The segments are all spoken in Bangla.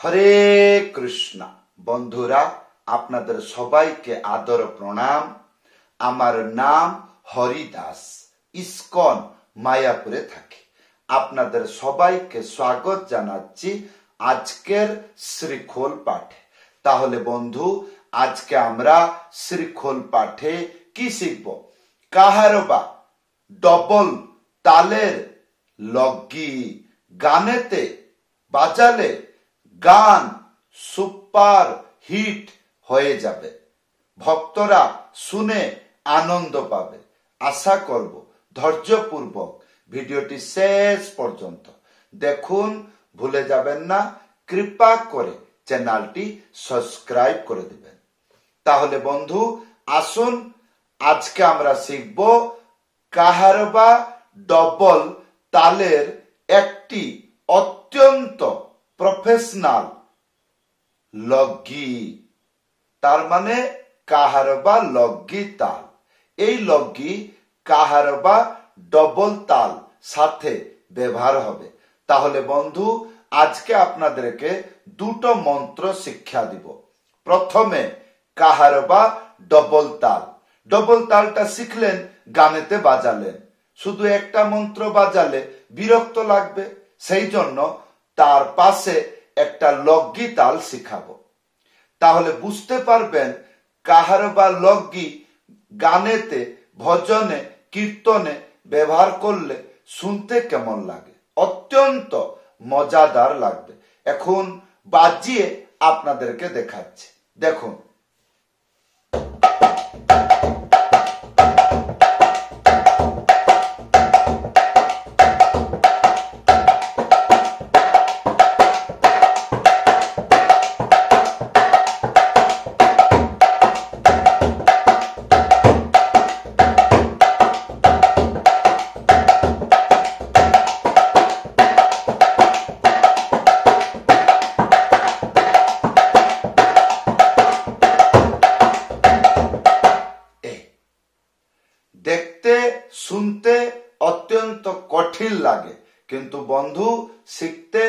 হরে কৃষ্ণ। বন্ধুরা, আপনাদের সবাইকে আদর প্রণাম। আমার নাম হরিদাস, ইস্কন মায়াপুরে থাকি। আপনাদের সবাইকে স্বাগত জানাচ্ছি আজকের শ্রীখোল পাঠে। তাহলে বন্ধু, আজকে আমরা শ্রীখোল পাঠে কি শিখব? কাহারবা ডবল তালের লগি গানেতে বাজালে গান সুপার হিট হয়ে যাবে, ভক্তরা শুনে আনন্দ পাবে। আশা করব ধৈর্যপূর্বক ভিডিওটি শেষ পর্যন্ত দেখুন। ভুলে যাবেন না, কৃপা করে চ্যানেলটি সাবস্ক্রাইব করে দিবেন। তাহলে বন্ধু আসুন, আজকে আমরা শিখব কাহারবা ডবল তালের একটি অত্যন্ত প্রফেশনাল লগি, তার মানে কাহারবা লগি তাল। এই লগি কাহারবা ডবল তাল সাথে ব্যবহার হবে। তাহলে বন্ধু, আজকে আপনাদেরকে দুটো মন্ত্র শিক্ষা দিব। প্রথমে কাহারবা ডবল তাল। ডবল তালটা শিখলেন, গানেতে বাজালেন। শুধু একটা মন্ত্র বাজালে বিরক্ত লাগবে, সেই জন্য তার পাশে একটা লগি তাল শিখাবো। তাহলে বুঝতে পারবেন কাহারবা লগি গানেতে, ভজনে, কীর্তনে ব্যবহার করলে শুনতে কেমন লাগে, অত্যন্ত মজাদার লাগবে। এখন বাজিয়ে আপনাদেরকে দেখাচ্ছি, দেখুন। দেখতে শুনতে অত্যন্ত কঠিন লাগে, কিন্তু বন্ধু শিখতে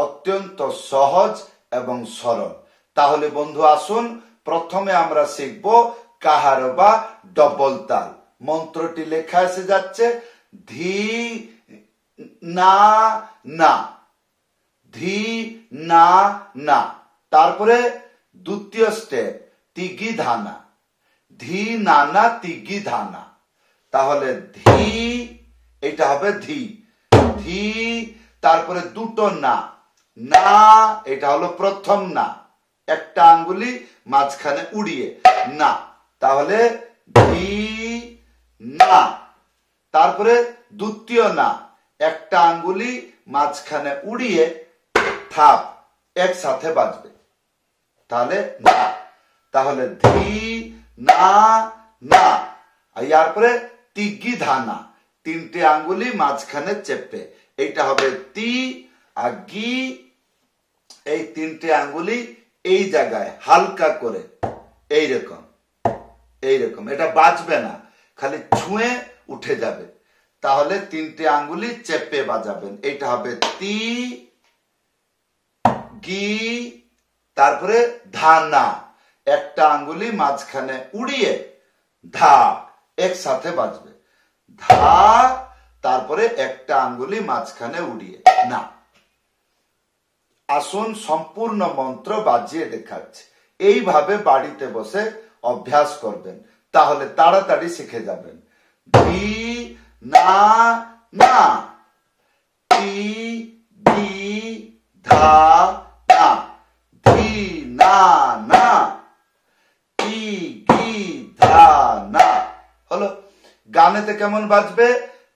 অত্যন্ত সহজ এবং সরল। তাহলে বন্ধু আসুন, প্রথমে আমরা শিখব কাহারবা ডবল তাল। মন্ত্রটি লেখা এসে যাচ্ছে, ধি না না, ধি না না। তারপরে দ্বিতীয় স্টেপ তিগি ধানা, ধি নানা তিগি ধানা। তাহলে ধি, এটা হবে ধি, ধি। তারপরে দুটো না, না, এটা হলো প্রথম না, একটা আঙ্গুলি মাঝখানে উড়িয়ে না। তাহলে ধি না। তারপরে দ্বিতীয় না, একটা আঙ্গুলি মাঝখানে উড়িয়ে থাপ, একসাথে বাজবে, তাহলে না। তাহলে ধি না না। আর পরে তিগি ধানা, তিনটে আঙ্গুলি মাঝখানে চেপে, এইটা হবে তি। আর গি, এই তিনটে আঙ্গুলি এই জায়গায় হালকা করে এইরকম এইরকম, এটা বাজবে না, খালি ছুঁয়ে উঠে যাবে। তাহলে তিনটে আঙ্গুলি চেপে বাজাবেন, এইটা হবে তি গি। তারপরে ধানা, একটা আঙ্গুলি মাঝখানে উড়িয়ে ধা, একসাথে বাজবে, ধা। তারপরে একটা আঙ্গুলি মাঝখানে উড়িয়ে না। আসুন সম্পূর্ণ মন্ত্র বাজিয়ে দেখাচ্ছে। এইভাবে বাড়িতে বসে অভ্যাস করবেন, তাহলে তাড়াতাড়ি শিখে যাবেন। ধি না না, তি গি ধা না, ধি না না, তি গি ধা না। হলো। গানেতে কেমন বাজবে?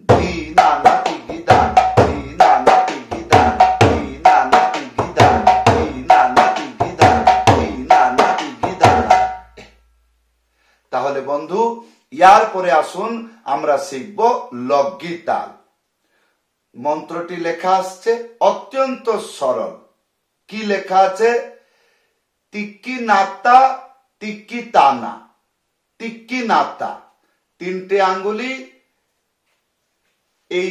ধি না না তিগি দা, ধি না না তিগি দা, ধি না না তিগি দা, ধি না না তিগি দা, ধি না না তিগি দা। তাহলে বন্ধু, ইয়ার পরে আসুন আমরা শিখব লগি তাল। মন্ত্রটি লেখা আসছে অত্যন্ত সরল। কি লেখা আছে? তিক্কি নাতা তিক্কি তানা, তিক্কি নাতা। তিনটে আঙ্গুলি এই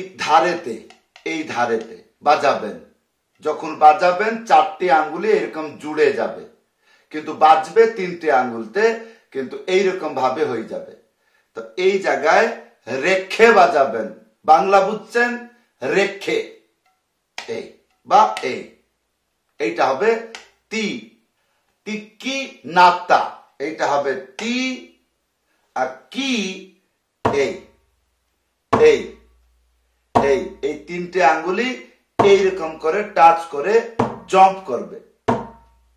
ধারেতে বাজাবেন, যখন বাজাবেন 4টি আঙ্গুলি এরকম জুড়ে যাবে, কিন্তু বাজবে 3টে আঙ্গুলতে, কিন্তু এইরকম ভাবে হয়ে যাবে। তো এই জায়গায় রেখে বাজাবেন, বাংলা বুঝছেন, রেখে, এই বা এই, এইটা হবে তি। তিক্কি নাতা, এইটা হবে তি, আর কি এই এই এই এই 3টে আঙ্গুলি এইরকম করে টাচ করে জাম্প করবে,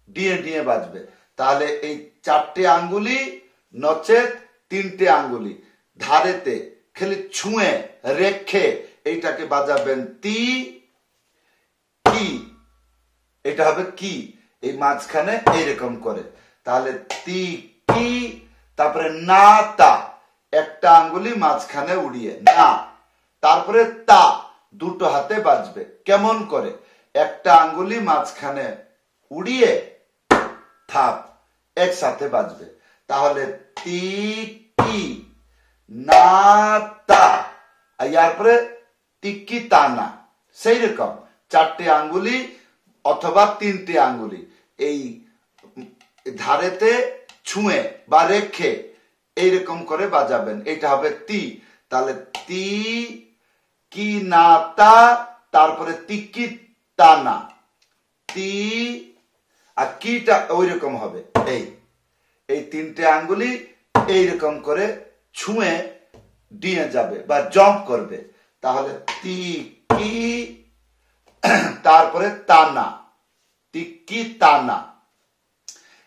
ডিয়ে ডিয়ে বাজবে। তাহলে এই 4টে আঙ্গুলি নচেত 3টে আঙ্গুলি ধারেতে খালি ছুঁয়ে রেখে এইটাকে বাজাবেন তি কি, এটা হবে কি, এই মাঝখানে এইরকম করে। তাহলে তি কি, তারপরে না তা, একটা আঙ্গুলি মাঝখানে উড়িয়ে না, তারপরে তা, দুটো হাতে বাজবে। কেমন করে? একটা আঙ্গুলি মাঝখানে উড়িয়ে থাপ একসাথে বাজবে। তাহলে তি কি না তা, ইয়ার পরে তিক্কি তা না। সেই রকম 4টে আঙ্গুলি অথবা 3টে আঙ্গুলি এই ধারেতে ছুঁয়ে বা রেখে এইরকম করে বাজাবেন, এটা হবে তি। তাহলে তি কি না তা, তারপরে তিক্কি তা না, তি, আর কিটা ওই রকম হবে, এই এই 3টে আঙ্গুলি এইরকম করে ছুঁয়ে দিয়ে যাবে বা জাম্প করবে। তাহলে তি কি, তারপরে তানা, তিক্কি তানা,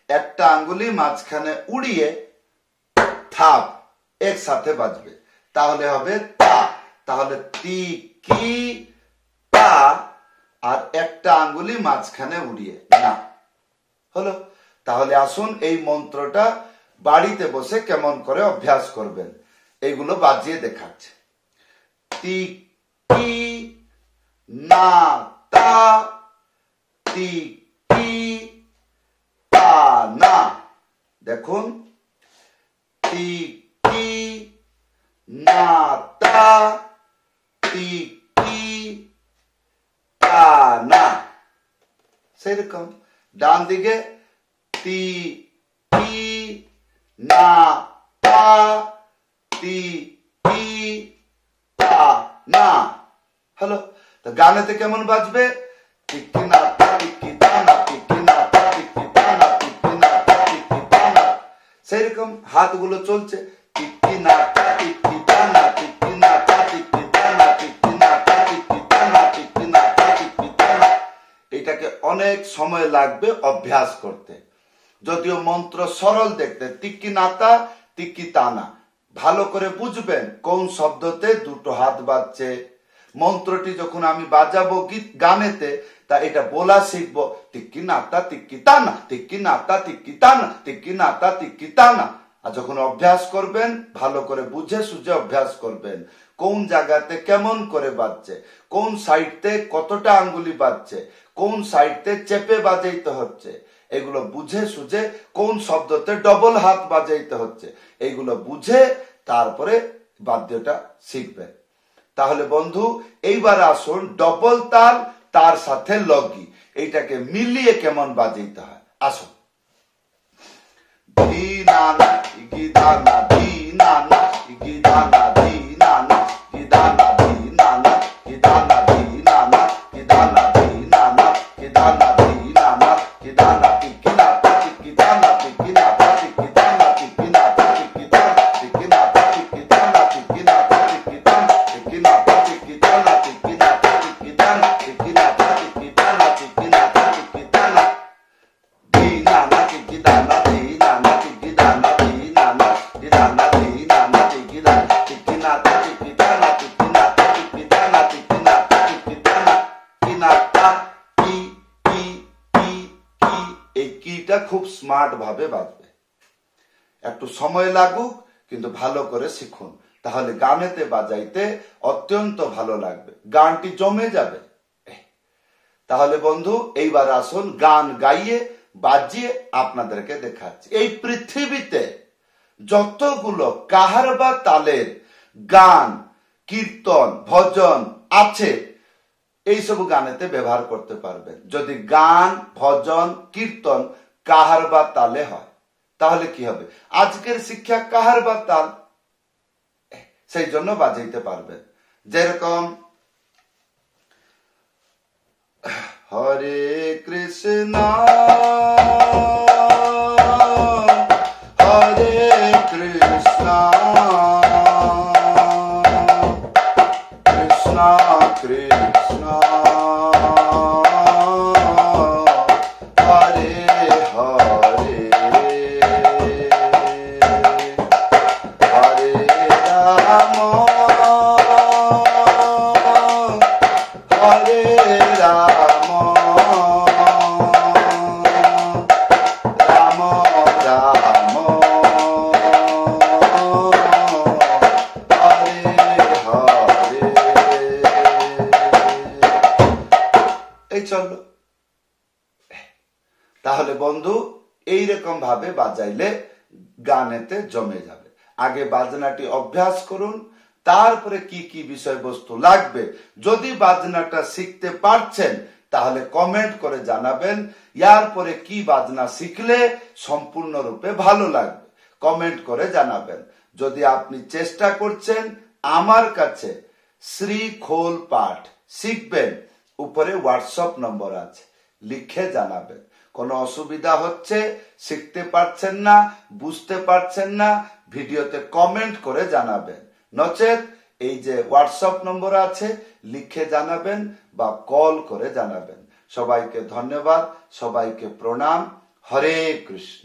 একটা আঙ্গুলি মাঝখানে উড়িয়ে থাপ একসাথে বাজবে, তাহলে হবে তা। তাহলে তি কি তা, আর একটা আঙ্গুলি মাঝখানে উড়িয়ে না, হলো। তাহলে আসুন এই মন্ত্রটা বাড়িতে বসে কেমন করে অভ্যাস করবেন, এইগুলো বাজিয়ে দেখাচ্ছে। তি কি না তা, তি কি তা না। দেখুন, তি কি না তা, তি কি তা না। সেরকম ডান দিকে তি কি না তা, তি কি তা না, হলো। তো গানেতে কেমন বাজবে? টিকি না তা টিকি তা না, টিকি না তা টিকি তা না, টিকি না তা টিকি তা না। সেইরকম হাতগুলো চলছে, টিকি না তা টিকি তা না, টিকি না তা টিকি তা না, টিকি না তা টিকি তা না, টিকি না তা টিকি তা না। এটাকে অনেক সময় লাগবে অভ্যাস করতে, যদিও মন্ত্র সরল দেখতে। টিকি না তা টিকি তা না, ভালো করে বুঝবেন কোন শব্দতে দুটো হাত বাজছে। মন্ত্রটি যখন আমি বাজাবো গানেতে, তা এটা বলা শিখবো, টিকি নাতা টিকি তানা, টিকি নাতা টিকি তানা, টিকি নাতা টিকি তানা। আর যখন অভ্যাস করবেন, ভালো করে বুঝে সুঝে অভ্যাস করবেন, কোন জায়গাতে কেমন করে বাজছে, কোন সাইডতে কতটা আঙ্গুলি বাজছে, কোন সাইডতে চেপে বাজাইতে হচ্ছে, এগুলো বুঝে সুঝে, কোন শব্দতে ডবল হাত বাজাইতে হচ্ছে, এইগুলো বুঝে তারপরে বাদ্যটা শিখবেন। তাহলে বন্ধু, এইবার আসুন ডবল তাল তার সাথে লগি, এইটাকে মিলিয়ে কেমন বাজাইতে হয়। আসুন, ধি না না গি দা না, ধি না না গি দা না, ধি না না গি দা না, ধি না না গি দা না, ধি না না গি দা না, ধি না না গি দা না, ধি না না গি দা না, টিকি না তা টিকি তা না, টিকি না তা টিকি তা না, টিকি না তা টিকি তা না, টিকি না তা টিকি তা না, টিকি না তা টিকি তা না, টিকি না তা টিকি তা না, টিকি না তা টিকি তা না, টিকি না তা টিকি তা না, টিকি না তা টিকি তা না, ধি না না টিকি তা না, ধি না না টিকি তা না, ধি না না ধি না না, ধি না না টিকি তা না, টিকি না তা টিকি তা না, টিকি না তা টিকি তা না, টিকি না তা টিকি তা না, কি না তা কি কি কি কি। এই কিটা খুব স্মার্ট ভাবে বাজবে, একটু সময় লাগুক, কিন্তু ভালো করে শিখুন, তাহলে গানেতে বাজাইতে অত্যন্ত ভালো লাগবে, গানটি জমে যাবে। তাহলে বন্ধু, এইবার আসুন গান গাইয়ে বাজিয়ে আপনাদেরকে দেখাচ্ছি। এই পৃথিবীতে যতগুলো কাহার বা তালের গান, কীর্তন, ভজন আছে, এইসব গানেতে ব্যবহার করতে পারবেন। যদি গান, ভজন, কীর্তন কাহার বা তালে হয় তাহলে কি হবে? আজকের শিক্ষা কাহার বা তাল, সেই জন্য বাজাইতে পারবেন। যেরকম হরে কৃষ্ণ হরে কৃষ্ণ কৃষ্ণ কৃষ্ণ হরে হরে হরে রাম হরে রাম রাম রাম হরে হরে। এই চলো। তাহলে বন্ধু এইরকম ভাবে বাজাইলে গানেতে জমে যাবে। আগে বাজনাটি অভ্যাস করুন, তারপরে কি কি বিষয়বস্তু লাগবে যদি বাজনাটা শিখতে পারছেন তাহলে কমেন্ট করে জানাবেন। ইয়ার পরে কি বাজনা শিখলে সম্পূর্ণরূপে ভালো লাগবে কমেন্ট করে জানাবেন। যদি আপনি চেষ্টা করছেন আমার কাছে শ্রী খোল পাঠ শিখবেন, উপরে হোয়াটসঅ্যাপ নম্বর আছে, লিখে জানাবেন। কোনো অসুবিধা হচ্ছে, শিখতে পারছেন না, বুঝতে পারছেন না, ভিডিওতে কমেন্ট করে জানাবেন। নচেত এই যে হোয়াটসঅ্যাপ নম্বর আছে লিখে জানাবেন বা কল করে জানাবেন। সবাইকে ধন্যবাদ, সবাইকে প্রণাম। হরে কৃষ্ণ।